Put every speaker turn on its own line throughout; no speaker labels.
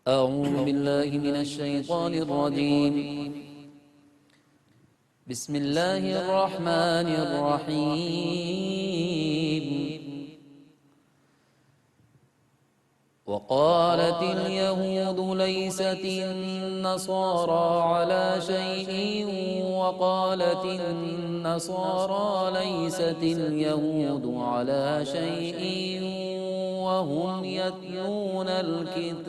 أعوذ بالله من الشيطان الرجيم. بسم الله الرحمن الرحيم. وقالت اليهود ليست النصارى على شيء وقالت النصارى ليست اليهود على شيء وهم يتلون الكتاب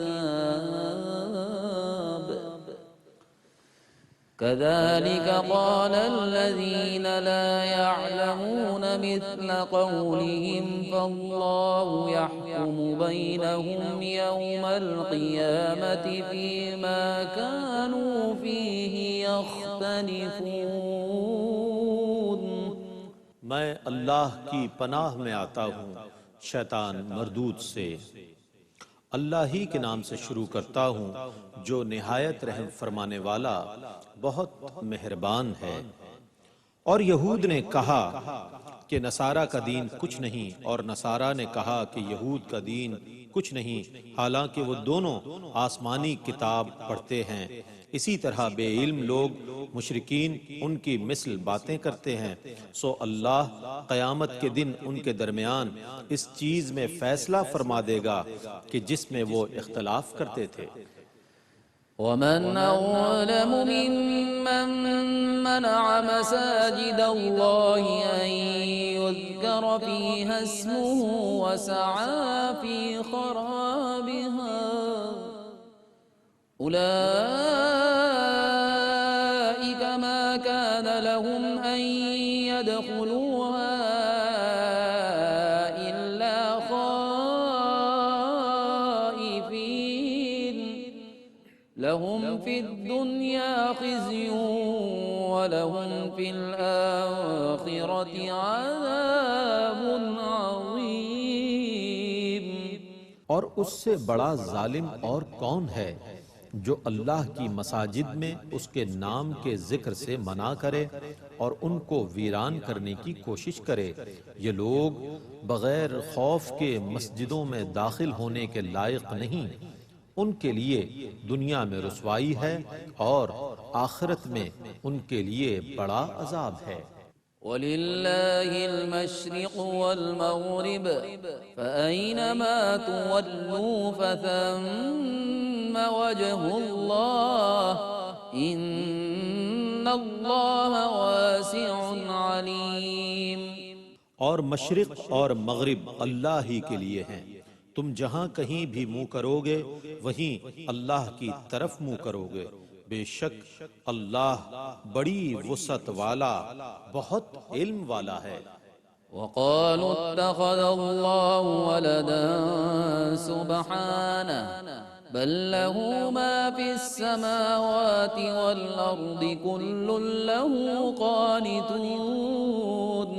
كذلك قال الذين لا يعلمون مثل قولهم فالله يحكم بينهم يوم القيامة فيما كانوا فيه يختلفون.
میں اللہ کی پناہ میں آتا ہوں شیطان مردود سے. اللہ ہی کے نام سے شروع کرتا ہوں جو نہایت رحم فرمانے والا بہت مہربان ہے. اور یہود نے کہا کہ نصارہ کا دین کچھ نہیں اور نصارہ نے کہا کہ یہود کا دین کچھ نہیں، حالانکہ وہ دونوں آسمانی کتاب پڑھتے ہیں. اسی طرح بے علم لوگ مشرکین ان کی مثل باتیں کرتے ہیں. سو اللہ قیامت کے دن ان کے درمیان اس چیز میں فیصلہ فرما دے گا کہ جس میں وہ اختلاف کرتے تھے.
ومن أظلم ممن منع مساجد الله أن يذكر فيها اسمه وسعى في خرابها أولئك ما كان لهم أن يدخلوها إلا خائفين لهم في الدنيا خزي ولهم في الآخرة عذاب عظيم.
اور اس سے بڑا ظالم اور کون ہے جو اللہ کی مساجد میں اس کے نام کے ذکر سے منع کرے اور ان کو ویران کرنے کی کوشش کرے. یہ لوگ بغیر خوف کے مسجدوں میں داخل ہونے کے لائق نہیں. ان کے لیے دنیا میں رسوائی ہے اور آخرت میں ان کے لیے بڑا عذاب ہے.
وَلِلَّهِ الْمَشْرِقُ وَالْمَغْرِبُ فَأَيْنَمَا تُوَلُّوا فَثَمَّ وَجْهُ اللَّهِ إِنَّ اللَّهَ وَاسِعٌ عَلِيمٌ.
اور مشرق اور مغرب اللہ ہی کے لیے ہیں. تم جہاں کہیں بھی منہ کرو گے وہیں اللہ کی طرف منہ کرو گے. بے شک اللہ بڑی وسعت والا بہت علم والا ہے.
وقالوا اتخذ الله ولدا سبحانه بل له ما في السماوات والأرض كل له قانتون.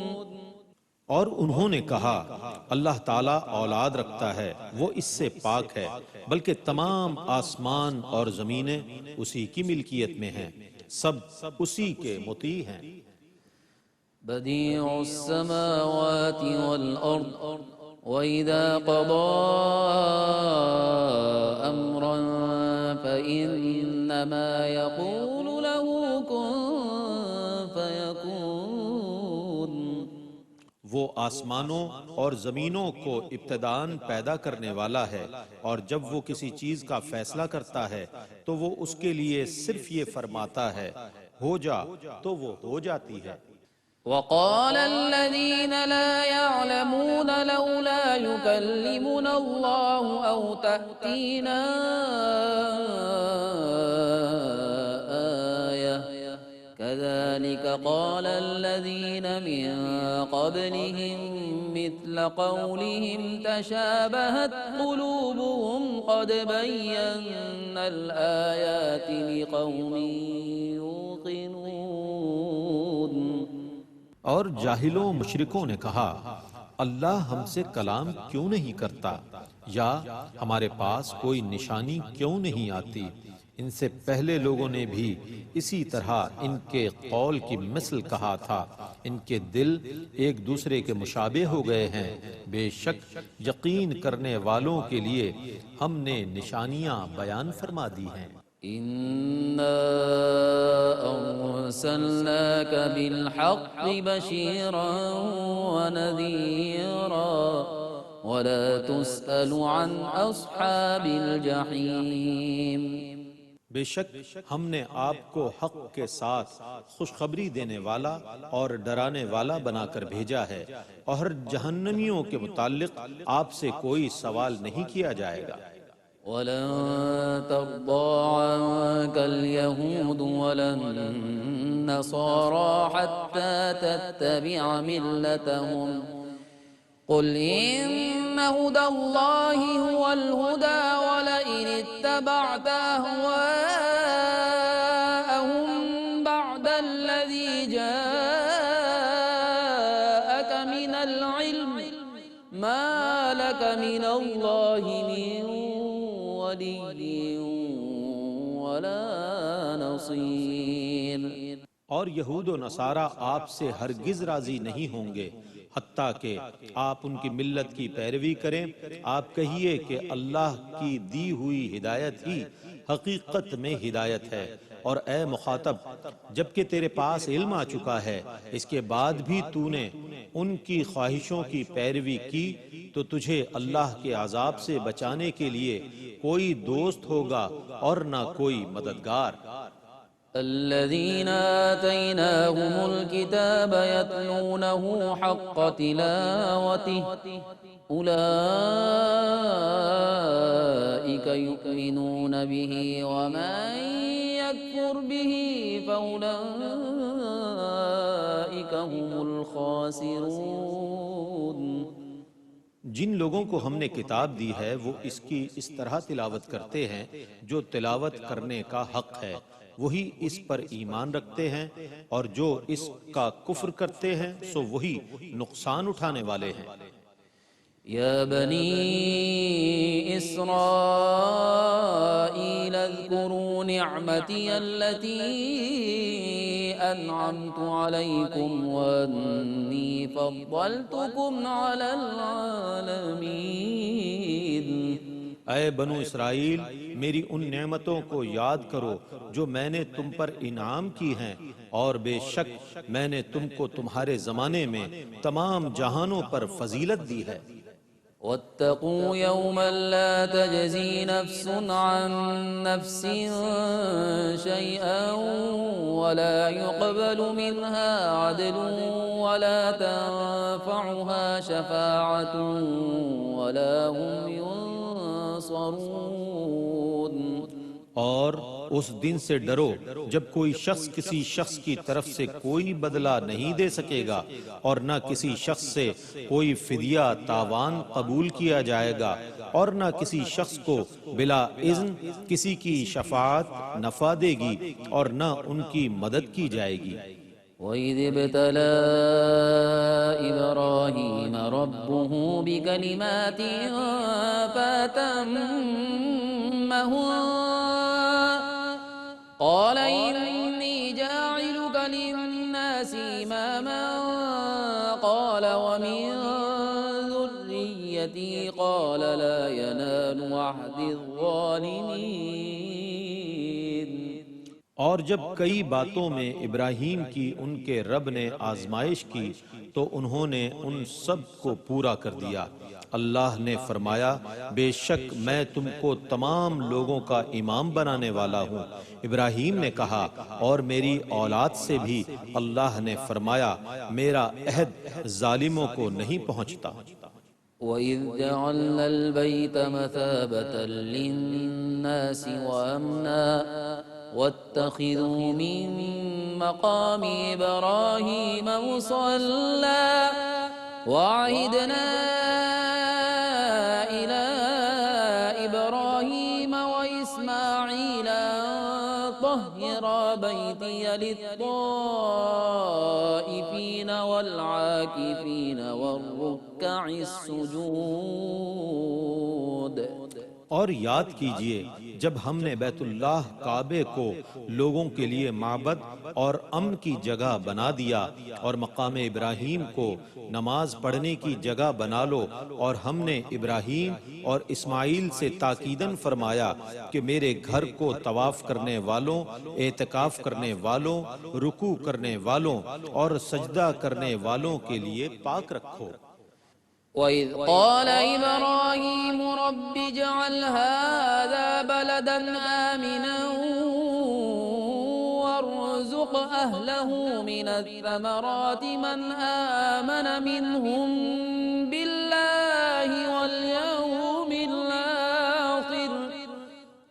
اور انہوں نے کہا اللہ تعالیٰ اولاد رکھتا ہے، وہ اس سے پاک ہے، بلکہ تمام آسمان اور زمینیں اسی کی ملکیت میں ہیں، سب اسی کے مطیع ہیں.
بديع السماوات والأرض وإذا قضى أمرا فإنما يقول له كن فيكون.
وہ آسمانوں اور زمینوں کو ابتداً پیدا کرنے والا ہے، اور جب وہ کسی چیز کا فیصلہ کرتا ہے تو وہ اس کے لیے صرف یہ فرماتا ہے ہو جا، تو وہ ہو جاتی ہے.
وقال الذين لا يعلمون لولا يكلمنا الله أو تأتينا آية كذلك قال الذين من قبلهم مثل قولهم تشابهت قلوبهم قد بينا الآيات لقوم يوقنون.
اور جاہلوں مشرکوں نے کہا اللہ ہم سے کلام کیوں نہیں کرتا، یا ہمارے پاس کوئی نشانی کیوں نہیں آتی. ان سے پہلے لوگوں نے بھی اسی طرح ان کے قول کی مثل کہا تھا، ان کے دل ایک دوسرے کے مشابہ ہو گئے ہیں۔ بے شک یقین کرنے والوں کے لیے ہم نے نشانیاں بیان فرما دی ہیں۔
إنا أرسلناك بالحق بشيرا ونذيرا ولا تسأل عن أصحاب الجحيم۔
بے شک ہم نے آپ کو حق کے ساتھ خوشخبری دینے والا اور ڈرانے والا بنا کر بھیجا ہے، اور جہنمیوں کے متعلق آپ سے کوئی سوال نہیں کیا جائے گا۔
ولن ترضى عنك اليهود ولا النصارى حتى تتبع ملتهم قل إن هدى الله هو الهدى ولئن اتبعت أهواءهم بعد الذي جاءك من العلم ما لك من الله من ولي ولا نصير۔
اور یہود و نصارہ آپ سے ہرگز راضی نہیں ہوں گے حتیٰ کہ آپ ان کی ملت کی پیروی کریں۔ آپ کہیے کہ اللہ کی دی ہوئی ہدایت ہی حقیقت میں ہدایت ہے، اور اے مخاطب جبکہ تیرے پاس علم آ چکا ہے اس کے بعد بھی تو نے ان کی خواہشوں کی پیروی کی تو تجھے اللہ کے عذاب سے بچانے کے لیے کوئی دوست ہوگا اور نہ کوئی مددگار۔
الذين آتيناهم الكتاب يتلونه حق تلاوته أولئك يؤمنون به ومن يكفر به فأولئك هم الخاسرون۔
جن لوگوں کو ہم نے کتاب دی ہے وہ اس کی اس طرح تلاوت کرتے ہیں جو تلاوت کرنے کا حق ہے، وہی اس پر ایمان رکھتے ہیں، اور جو اس کا کفر کرتے ہیں سو وہی نقصان اٹھانے والے ہیں۔
يا بني إسرائيل اذكروا نعمتي التي أنعمت عليكم وأني فضلتكم على العالمين۔
اے بنو اسرائیل میری ان نعمتوں کو یاد کرو جو میں نے تم پر انعام کی ہیں، اور بے شک میں نے تم کو تمہارے زمانے میں تمام جہانوں پر فضیلت دی ہے۔
واتقوا يوما لا تجزي نفس عن نفس شيئا ولا يقبل منها عدل ولا تنفعها شفاعة ولا هم ينصرون۔
اور اس دن سے ڈرو جب کوئی شخص کسی شخص کی طرف سے کوئی بدلہ نہیں دے سکے گا، اور نہ کسی شخص سے کوئی فدیہ تاوان قبول کیا جائے گا، اور نہ کسی شخص کو بلا اذن کسی کی شفاعت نفع دے گی اور نہ ان کی مدد کی جائے گی۔
وَإِذِ ابْتَلَى إِبْرَاهِيمَ رَبُّهُ بِكَلِمَاتٍ فَأَتَمَّهُنَّ قال إني جاعلك للناس إماما قال ومن ذريتي قال لا ينال عهد الظالمين۔
اور جب کئی باتوں میں ابراہیم کی ان کے رب نے آزمائش کی تو انہوں نے ان سب کو پورا کر دیا۔ اللہ نے فرمایا بے شک میں تم کو تمام لوگوں کا امام بنانے والا ہوں۔ ابراہیم نے کہا اور میری اولاد سے بھی اللہ نے فرمایا میرا عہد ظالموں کو نہیں پہنچتا۔
وَإِذْ جَعَلْنَا الْبَيْتَ مَثَابَةً لِلنَّاسِ وَأَمْنًا وَاتَّخِذُوا مِن مَّقَامِ إِبْرَاهِيمَ مُصَلًّى وَعَهِدْنَا إِلَىٰ إِبْرَاهِيمَ وَإِسْمَاعِيلَ أَن طَهِّرَا بَيْتِيَ لِلطَّائِفِينَ وَالْعَاكِفِينَ وَالرُّكَّعِ السُّجُودِ۔
اور یاد کیجئے جب ہم نے بیت اللہ کعبے کو لوگوں کے لیے معبد اور امن کی جگہ بنا دیا اور مقام ابراہیم کو نماز پڑھنے کی جگہ بنا لو، اور ہم نے ابراہیم اور اسماعیل سے تاکیداً فرمایا کہ میرے گھر کو طواف کرنے والوں، اعتکاف کرنے والوں، رکوع کرنے والوں اور سجدہ کرنے والوں کے لیے پاک رکھو۔
وَإِذْ قَالَ إِبْرَاهِيمُ رَبِّ اجْعَلْ هَٰذَا بَلَدًا آمِنًا وَارْزُقْ أَهْلَهُ مِنَ الثَّمَرَاتِ مَنْ آمَنَ مِنْهُم بِاللَّهِ وَالْيَوْمِ الْآخِرِ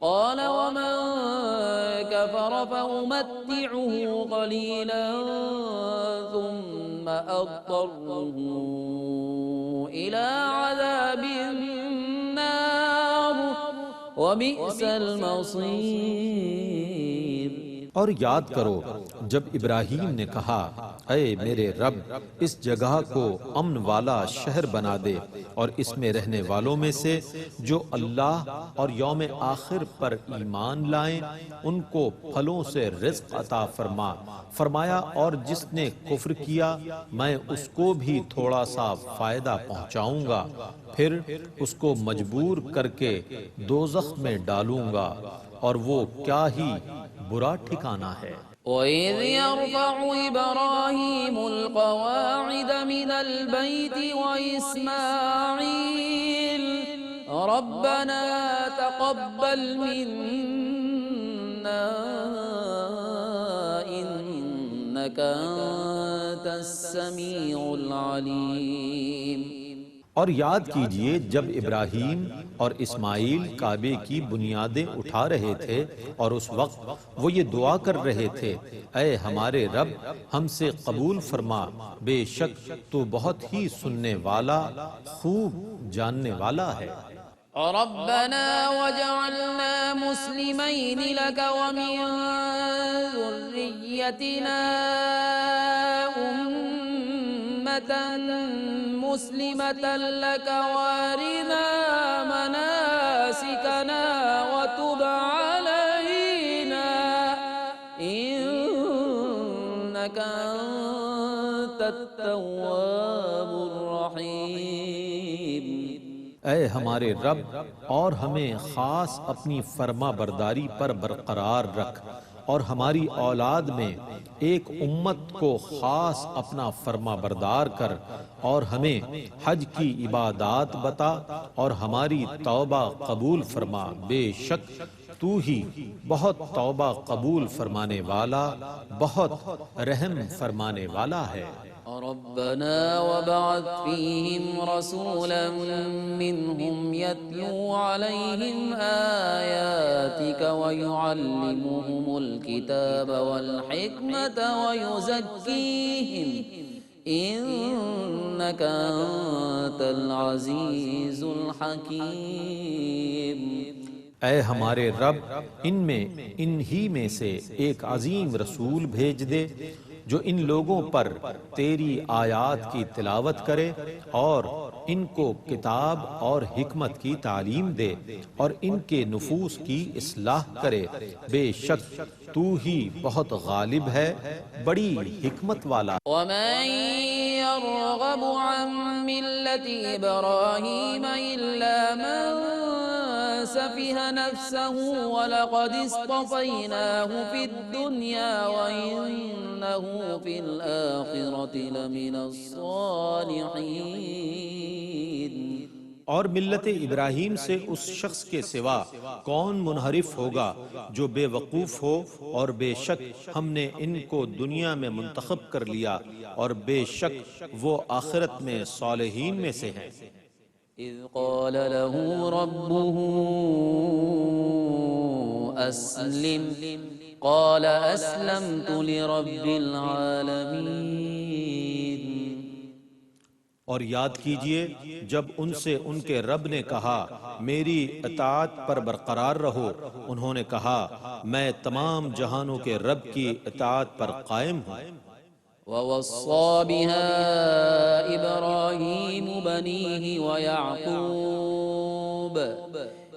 قَالَ وَمَن كَفَرَ فَأُمَتِّعُهُ قَلِيلًا ثُمَّ أَضْطَرُّهُ إِلَىٰ عَذَابِ النَّارِ وَبِئْسَ الْمَصِيرُ۔
اور یاد کرو جب ابراہیم نے کہا، اے میرے رب اس جگہ کو امن والا شہر بنا دے، اور اس میں رہنے والوں میں سے جو اللہ اور یوم آخر پر ایمان لائیں ان کو پھلوں سے رزق عطا فرما۔ فرمایا اور جس نے کفر کیا میں اس کو بھی تھوڑا سا فائدہ پہنچاؤں گا، پھر اس کو مجبور کر کے دوزخ میں ڈالوں گا، اور وہ کیا ہی برا ٹھکانہ ہے۔
وَإِذْ يَرْفَعُ إِبْرَاهِيمُ الْقَوَاعِدَ مِنَ الْبَيْتِ وَإِسْمَاعِيلُ رَبَّنَا تَقَبَّلْ مِنَّا إِنَّكَ أَنتَ السَّمِيعُ الْعَلِيمُ۔
اور یاد کیجئے جب ابراہیم اور اسماعیل کعبے کی بنیادیں اٹھا رہے تھے اور اس وقت وہ یہ دعا کر رہے تھے، اے ہمارے رب ہم سے قبول فرما، بے شک تو بہت ہی سننے والا خوب جاننے والا ہے۔
رَبَّنَا وَاجْعَلْنَا مُسْلِمَيْنِ لَكَ وَمِن ذُرِّيَّتِنَا أُمَّةً مُسْلِمَةً لَكَ وَأَرِنَا مَنَاسِكَنَا وَتُبْ عَلَيْنَا إِنَّكَ أَنتَ التَّوَّابُ الرَّحِيمُ۔
اے ہمارے رب اور ہمیں خاص اپنی فرما برداری پر برقرار رکھ، اور ہماری اولاد میں ایک امت کو خاص اپنا فرما بردار کر، اور ہمیں حج کی عبادات بتا اور ہماری توبہ قبول فرما، بے شک تو ہی بہت توبہ قبول فرمانے والا، بہت رحم فرمانے والا ہے۔
ربنا وابعث فيهم رسولا منهم يتلو عليهم آياتك ويعلمهم الكتاب والحكمة ويزكيهم إنك أنت العزيز الحكيم۔
اے ہمارے رب انہی میں سے ایک عظیم رسول بھیج دے جو ان لوگوں پر تیری آیات کی تلاوت کرے اور ان کو کتاب اور حکمت کی تعلیم دے اور ان کے نفوس کی اصلاح کرے، بے شک تو ہی بہت غالب ہے، بڑی حکمت والا۔
وَمَن يَرْغَبُ عَن مِّلَّةِ إِبْرَاهِيمَ إِلَّا مَن سَفِهَ نَفْسَهُ وَلَقَدِ اصْطَفَيْنَاهُ فِي الدُّنْيَا وَإِنَّهُ فِي الْآخِرَةِ لَمِنَ الصَّالِحِينَ۔
اور ملت ابراہیم سے اس شخص کے سوا کون منحرف ہوگا جو بے وقوف ہو، اور بے شک ہم نے ان کو دنیا میں منتخب کر لیا اور بے شک وہ آخرت میں صالحین میں سے ہیں۔
إذ قال له ربه أسلم قال أسلمت لرب العالمين۔
اور یاد کیجئے جب ان سے ان کے رب نے کہا میری اطاعت پر برقرار رہو، انہوں نے کہا میں تمام جہانوں کے رب کی اطاعت پر قائم ہوں۔
وَوَصَّى بِهَا إِبْرَاهِيمُ بَنِيهِ وَيَعْقُوبَ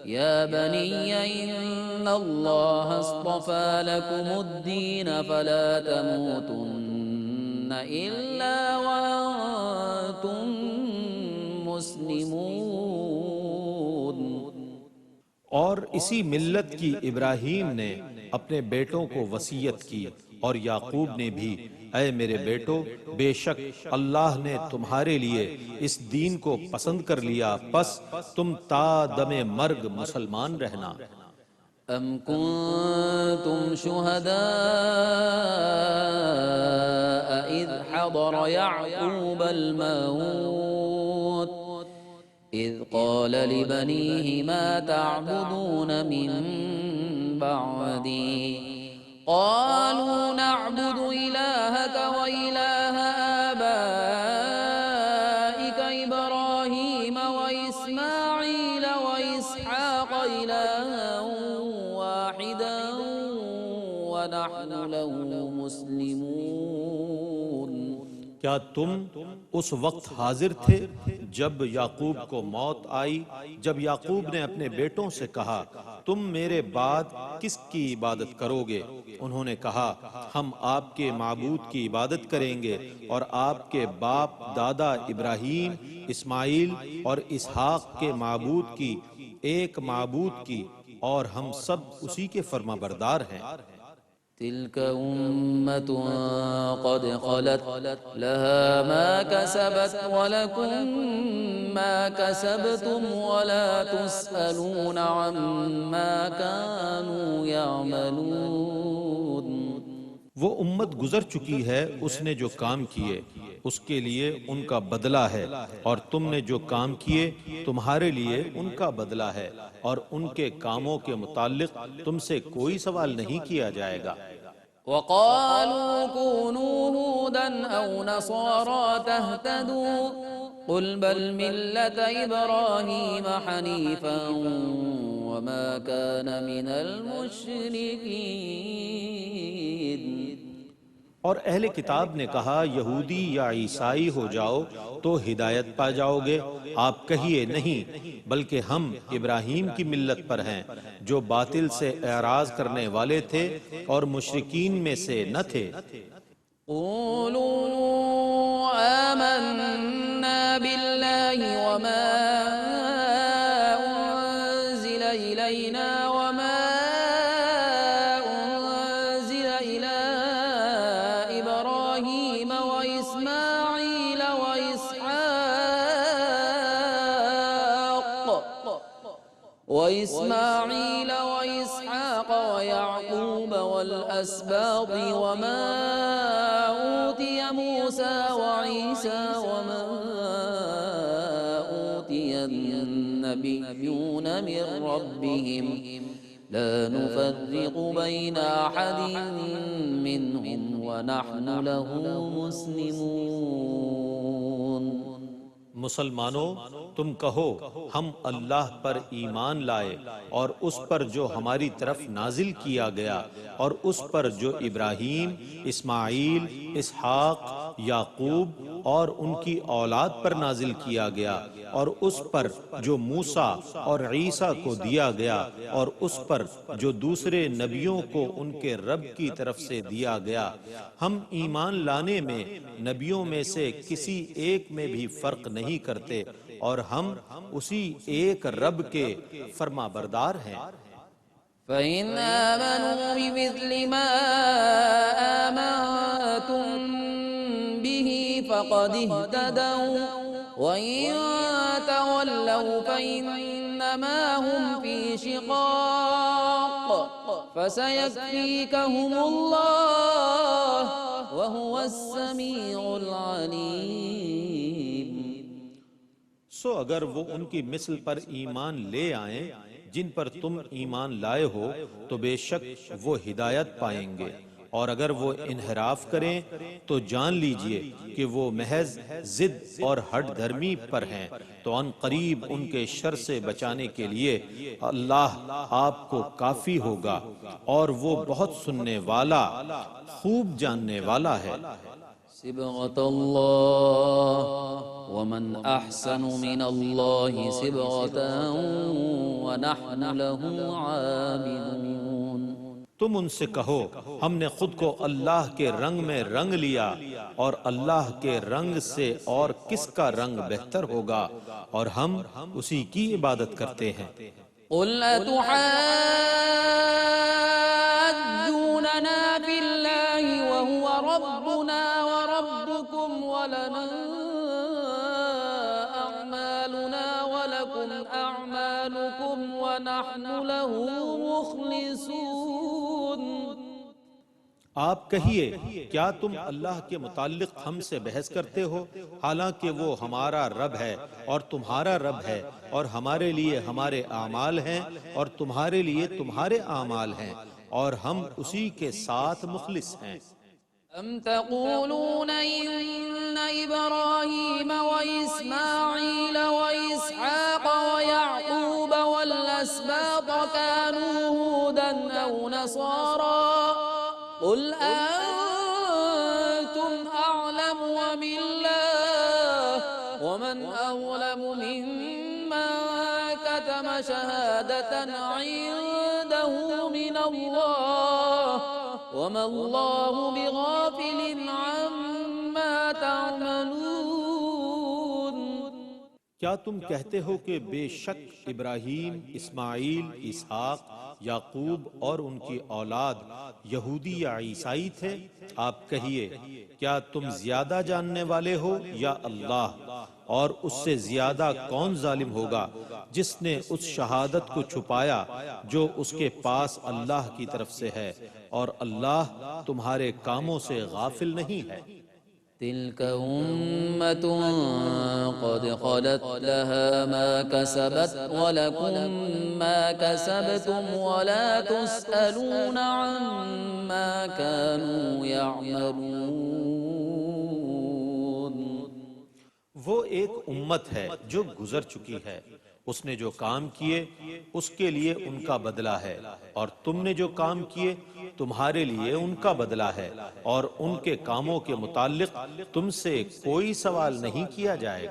يا بني إن الله اصطفى لكم الدين فلا تموتن إلا وأنتم مسلمون.
اور اسی ملت کی ابراہیم نے اپنے بیٹوں کو وصیت کی اور یعقوب نے بھی، اے میرے بیٹو، بے شک اللہ نے تمہارے لیے اس دین کو پسند کر لیا، پس تم تا دم مرگ مسلمان رہنا.
أم كنتم شهداء إذ حضر يعقوب الموت إذ قال لبنيه ما تعبدون من بعدي قالوا نعبد إلهك وإله آبائك إبراهيم وإسماعيل وإسحاق إلها واحدا ونحن له مسلمون.
کیا تم اس وقت حاضر تھے جب یعقوب کو موت آئی، جب یعقوب نے اپنے بیٹوں سے کہا تم میرے بعد کس کی عبادت کرو گے؟ انہوں نے کہا ہم آپ کے معبود کی عبادت کریں گے اور آپ کے باپ دادا ابراہیم، اسماعیل اور اسحاق کے معبود کی، ایک معبود کی، اور ہم سب اسی کے فرما بردار ہیں.
تلك أمة قد خلت لها ما كسبت ولكم ما كسبتم ولا تسألون عما كانوا يعملون.
وہ امت گزر چکی ہے، اس نے جو کام کیے اس کے لیے ان کا بدلہ ہے، اور تم نے جو کام کیے تمہارے لیے ان کا بدلہ ہے، اور ان کے کاموں کے متعلق تم سے کوئی سوال نہیں کیا جائے گا.
وقالوا كونوا هودا أو نصارى تهتدوا قل بل ملة إبراهيم حنيفا وما كان من المشركين.
اور اہل کتاب نے کہا یہودی یا عیسائی ہو جاؤ تو ہدایت پا جاؤ گے. آپ کہیے نہیں، بلکہ ہم ابراہیم کی ملت پر ہیں جو باطل سے اعراض کرنے والے تھے اور مشرکین میں سے نہ تھے.
قولوا آمنا بالله وما أنزل إلينا وما وإسماعيل وإسحاق ويعقوب والأسباط وما أوتي موسى وعيسى وما أوتي النبيون من ربهم لا نفرق بين أحد منهم ونحن له مسلمون.
مسلمانوں، تم کہو ہم اللہ پر ایمان لائے اور اس پر جو ہماری طرف نازل کیا گیا اور اس پر جو ابراہیم، اسماعیل، اسحاق، یعقوب اور ان کی اولاد پر نازل کیا گیا، اور اس پر جو موسیٰ اور عیسیٰ کو دیا گیا، اور اس پر جو دوسرے نبیوں کو ان کے رب کی طرف سے دیا گیا. ہم ایمان لانے میں نبیوں میں سے کسی ایک میں بھی فرق نہیں کرتے، اور ہم اسی ایک رب کے فرما بردار ہیں.
فَإِنْ آمَنُوا بِمِثْلِ مَا آمَنْتُمْ بِهِ فَقَدِ اهْتَدَوْا وَإِنْ تَوَلَّوْا فَإِنَّمَا هُمْ فِي شِقَاقٍ فَسَيَكْفِيكَهُمُ اللَّهُ وَهُوَ السَّمِيعُ الْعَلِيمُ.
سو اگر وہ ان کی مثل پر ایمان لے آئیں جن پر تم ایمان لائے ہو تو بے شک وہ ہدایت پائیں گے، اور اگر وہ انحراف کریں تو جان لیجئے کہ وہ محض ضد اور ہٹ دھرمی پر ہیں. تو ان قریب ان کے شر سے بچانے کے لیے اللہ آپ کو کافی ہوگا، اور وہ بہت سننے والا، خوب جاننے والا ہے.
صبغة الله ومن أحسن من الله صبغة ونحن له عابدون۔
تم ان سے کہو ہم نے خود کو اللہ کے رنگ میں رنگ لیا، اور اللہ کے رنگ سے اور کس کا رنگ بہتر ہوگا، اور ہم اسی کی عبادت کرتے ہیں۔
قل أتحاجوننا في الله وهو ربنا وربكم ولنا أعمالنا ولكم أعمالكم ونحن له مخلصون۔
آپ کہیے کیا تم اللہ کے متعلق ہم سے بحث کرتے ہو، حالانکہ وہ ہمارا رب ہے اور تمہارا رب ہے، اور ہمارے لیے ہمارے اعمال ہیں اور تمہارے لیے تمہارے اعمال ہیں، اور ہم اسی کے ساتھ مخلص ہیں۔
أم تقولون إن إبراهيم وإسماعيل وإسحاق ويعقوب والأسباط كانوا هودا أو نصارى قل أنتم أعلم أم الله ومن أظلم ممن كتم شهادة عنده من الله وما الله بغافل عما تعملون۔
کیا تم کہتے ہو کہ بے شک ابراہیم، اسماعیل، اسحاق، یعقوب اور ان کی اولاد یہودی یا عیسائی تھے؟ آپ کہیے کیا تم زیادہ جاننے والے ہو یا اللہ؟ اور اس سے زیادہ کون ظالم ہوگا جس نے اس شہادت کو چھپایا جو اس کے پاس اللہ کی طرف سے ہے، اور اللہ تمہارے کاموں سے غافل نہیں ہے۔
تلك أمة قد خلت لها ما كسبت ولكم ما كسبتم ولا تسألون عما كانوا يعملون۔
وہ ایک امت ہے جو گزر چکی ہے، اس نے جو کام کیے اس کے لیے ان کا بدلہ ہے، اور تم نے جو کام کیے تمہارے لیے ان کا بدلہ ہے، اور ان کے کاموں کے متعلق تم سے کوئی سوال نہیں کیا جائے گا۔